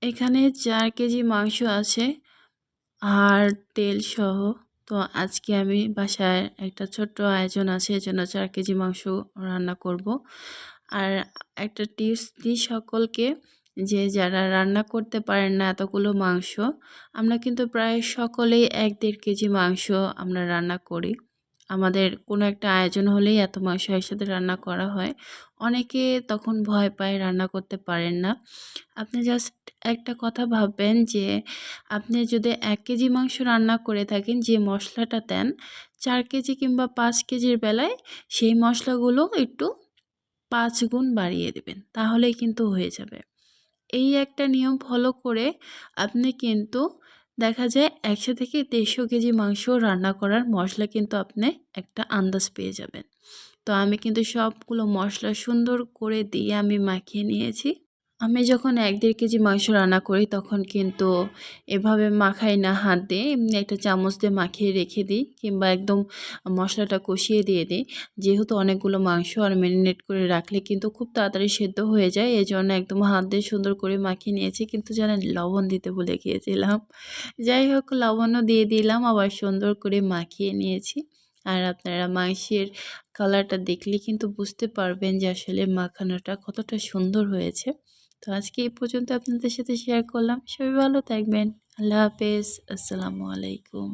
এখানে ৪ কেজি মাংস আছে আর তেল সহ। তো আজকে আমি বাসায় একটা ছোট্ট আয়োজন আছে, এজন্য ৪ কেজি মাংস রান্না করব। আর একটা টিপস দিই সকলকে, যে যারা রান্না করতে পারেন না এতগুলো মাংস, আমরা কিন্তু প্রায় সকলেই ১-১.৫ কেজি মাংস আমরা রান্না করি। আমাদের কোনো একটা আয়োজন হলেই এত মাংস একসাথে রান্না করা হয়। অনেকে তখন ভয় পায়, রান্না করতে পারেন না। আপনি জাস্ট একটা কথা ভাববেন যে আপনি যদি ১ কেজি মাংস রান্না করে থাকেন, যে মশলাটা দেন ৪ কেজি কিংবা ৫ কেজির বেলায় সেই মশলাগুলো একটু ৫ গুণ বাড়িয়ে দেবেন, তাহলেই কিন্তু হয়ে যাবে। এই একটা নিয়ম ফলো করে আপনি কিন্তু দেখা যায় ১০০ থেকে ১৫০ কেজি মাংস রান্না করার মশলা কিন্তু আপনি একটা আন্দাজ পেয়ে যাবেন। তো আমি কিন্তু সবগুলো মশলা সুন্দর করে দিয়ে আমি মাখিয়ে নিয়েছি। আমি যখন ১-১.৫ কেজি মাংস রান্না করি তখন কিন্তু এভাবে মাখাই না হাত দিয়ে, এমনি একটা চামচ দিয়ে মাখিয়ে রেখে দিই, কিংবা একদম মশলাটা কষিয়ে দিয়ে দিই। যেহেতু অনেকগুলো মাংস আর ম্যারিনেট করে রাখলে কিন্তু খুব তাড়াতাড়ি সেদ্ধ হয়ে যায়, এজন্য একদম হাত দিয়ে সুন্দর করে মাখিয়ে নিয়েছি। কিন্তু জানেন, লবণ দিতে ভুলে গিয়েছিলাম। যাই হোক, লবণও দিয়ে দিলাম, আবার সুন্দর করে মাখিয়ে নিয়েছি। আর আপনারা মাংসের কালারটা দেখলে কিন্তু বুঝতে পারবেন যে আসলে মাখানোটা কতটা সুন্দর হয়েছে। তো আজকে এই পর্যন্ত আপনাদের সাথে শেয়ার করলাম। সবাই ভালো থাকবেন। আল্লাহ হাফেজ। আসসালামু আলাইকুম।